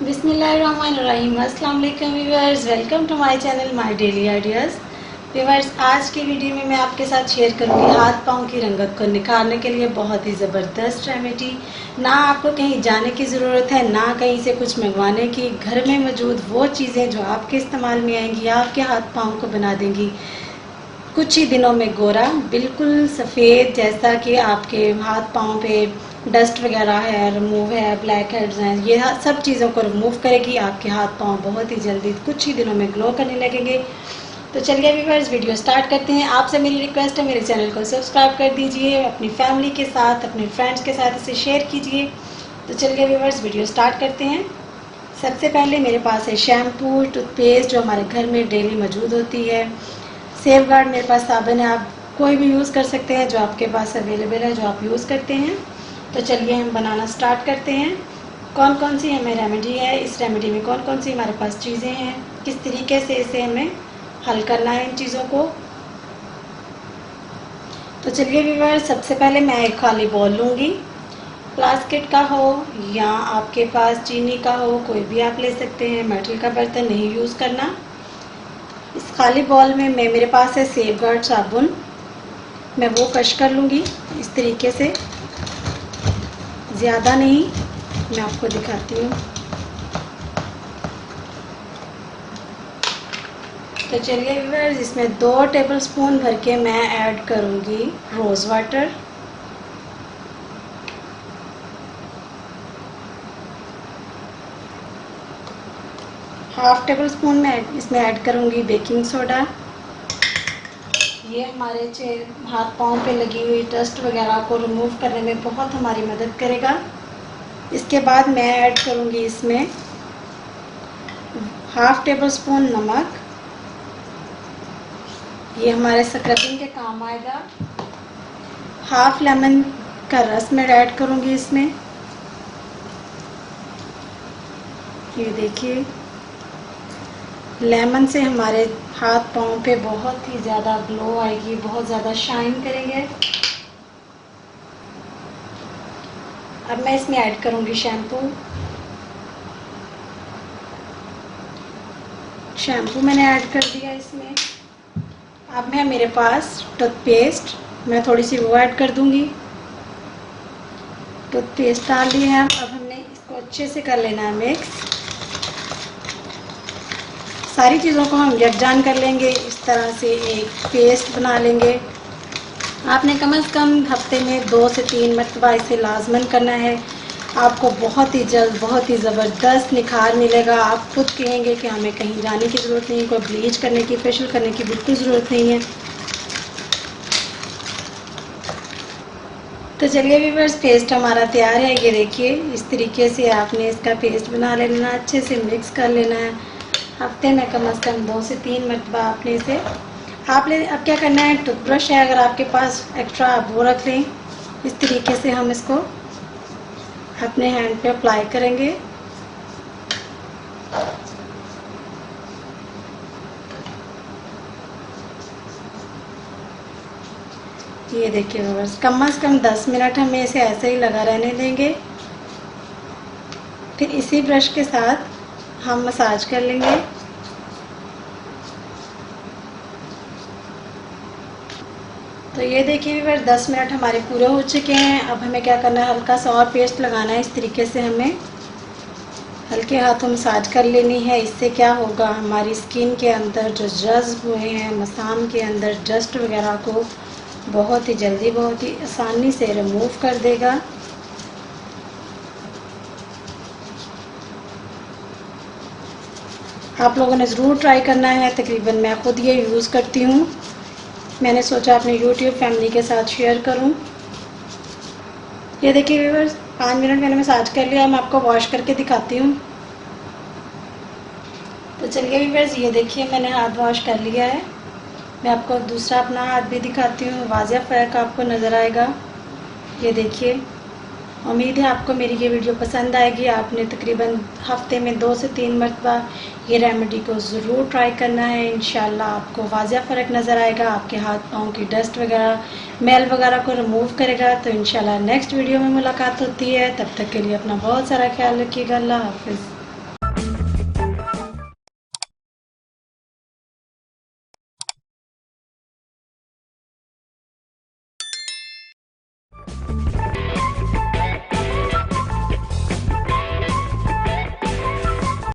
बिस्मिल्लाहिर्रहमानिर्रहीम। अस्सलाम वालेकुम viewers, welcome to my channel my daily ideas. Viewers, आज की वीडियो में मैं आपके साथ शेयर करूंगी हाथ पाँव की रंगत को निखारने के लिए बहुत ही ज़बरदस्त रेमेडी। ना आपको कहीं जाने की ज़रूरत है, ना कहीं से कुछ मंगवाने की। घर में मौजूद वो चीज़ें जो आपके इस्तेमाल में आएंगी, आपके हाथ पाँव को बना देंगी कुछ ही दिनों में गोरा, बिल्कुल सफ़ेद, जैसा कि आपके हाथ पाँव पे डस्ट वगैरह है, रिमूव है, ब्लैक हेड्स हैं, ये सब चीज़ों को रिमूव करेगी। आपके हाथ पाँव बहुत ही जल्दी कुछ ही दिनों में ग्लो करने लगेंगे। तो चलिए व्यूअर्स, वीडियो स्टार्ट करते हैं। आपसे मेरी रिक्वेस्ट है, मेरे चैनल को सब्सक्राइब कर दीजिए, अपनी फैमिली के साथ, अपने फ्रेंड्स के साथ इसे शेयर कीजिए। तो चलिए व्यूअर्स, वीडियो स्टार्ट करते हैं। सबसे पहले मेरे पास है शैम्पू, टूथपेस्ट जो हमारे घर में डेली मौजूद होती है। सेफगार्ड मेरे पास साबुन है, आप कोई भी यूज़ कर सकते हैं जो आपके पास अवेलेबल है, जो आप यूज़ करते हैं। तो चलिए हम बनाना स्टार्ट करते हैं। कौन कौन सी हमें रेमेडी है, इस रेमेडी में कौन कौन सी हमारे पास चीज़ें हैं, किस तरीके से इसे हमें हल करना है इन चीज़ों को। तो चलिए व्यूअर्स, सबसे पहले मैं एक खाली बॉल लूँगी। प्लास्टिक का हो या आपके पास चीनी का हो, कोई भी आप ले सकते हैं। मेटल का बर्तन नहीं यूज़ करना। इस खाली बॉल में मेरे पास है सेफगार्ड साबुन, मैं वो क्रश कर लूँगी इस तरीके से, ज़्यादा नहीं। मैं आपको दिखाती हूँ। तो चलिए व्यूअर्स, इसमें 2 टेबलस्पून भर के मैं ऐड करूँगी rose water. Half tablespoon में इसमें ऐड करूँगी बेकिंग सोडा। ये हमारे हाथ पाँव पे लगी हुई डस्ट वगैरह को रिमूव करने में बहुत हमारी मदद करेगा। इसके बाद मैं ऐड करूँगी इसमें हाफ टेबल स्पून नमक, ये हमारे स्क्रबिंग के काम आएगा। हाफ लेमन का रस मैं ऐड करूँगी इसमें। ये देखिए, लेमन से हमारे हाथ पाँव पे बहुत ही ज़्यादा ग्लो आएगी, बहुत ज़्यादा शाइन करेंगे। अब मैं इसमें ऐड करूँगी शैम्पू मैंने ऐड कर दिया इसमें। अब है मेरे पास टूथपेस्ट, मैं थोड़ी सी वो ऐड कर दूँगी। टूथपेस्ट डाल दी है। अब हमने इसको अच्छे से कर लेना है मिक्स। सारी चीज़ों को हम यकजान कर लेंगे, इस तरह से एक पेस्ट बना लेंगे। आपने कम से कम हफ्ते में 2 से 3 मरतबा इसे लाजमन करना है। आपको बहुत ही जल्द बहुत ही ज़बरदस्त निखार मिलेगा। आप खुद कहेंगे कि हमें कहीं जाने की ज़रूरत नहीं, कोई ब्लीच करने की, फेशियल करने की बिल्कुल ज़रूरत नहीं है। तो चलिए व्यूअर्स, पेस्ट हमारा तैयार है। ये देखिए, इस तरीके से आपने इसका पेस्ट बना लेना, अच्छे से मिक्स कर लेना है। हफ्ते में कम से कम 2 से 3 मरतबा आपने इसे अब क्या करना है, टूथब्रश है अगर आपके पास एक्स्ट्रा, आप वो रख लें। इस तरीके से हम इसको अपने हैंड पे अप्लाई करेंगे। ये देखिए व्यूअर्स, कम से कम 10 मिनट हमें इसे ऐसे ही लगा रहने देंगे। फिर इसी ब्रश के साथ हम मसाज कर लेंगे। तो ये देखिए व्यूअर्स, 10 मिनट हमारे पूरे हो चुके हैं। अब हमें क्या करना है, हल्का सा और पेस्ट लगाना है। इस तरीके से हमें हल्के हाथों मसाज कर लेनी है। इससे क्या होगा, हमारी स्किन के अंदर जो जज्ब हुए हैं, मसाम के अंदर डस्ट वगैरह को बहुत ही जल्दी, बहुत ही आसानी से रिमूव कर देगा। आप लोगों ने ज़रूर ट्राई करना है। तकरीबन मैं खुद ये यूज़ करती हूँ। मैंने सोचा अपने YouTube फैमिली के साथ शेयर करूँ। ये देखिए व्यूअर्स, 5 मिनट मैंने मसाज कर लिया। मैं आपको वॉश करके दिखाती हूँ। तो चलिए व्यूअर्स, ये देखिए मैंने हाथ वॉश कर लिया है। मैं आपको दूसरा अपना हाथ भी दिखाती हूँ, वाज़िह फ़र्क आपको नज़र आएगा। ये देखिए, उम्मीद है आपको मेरी ये वीडियो पसंद आएगी। आपने तकरीबन हफ्ते में 2 से 3 मरतबा ये रेमेडी को ज़रूर ट्राई करना है। इंशाल्लाह आपको वाज़िह फ़र्क नज़र आएगा। आपके हाथ पाँव की डस्ट वगैरह, मैल वगैरह को रिमूव करेगा। तो इंशाल्लाह नेक्स्ट वीडियो में मुलाकात होती है। तब तक के लिए अपना बहुत सारा ख्याल रखिएगा। अल्लाह हाफ़िज़।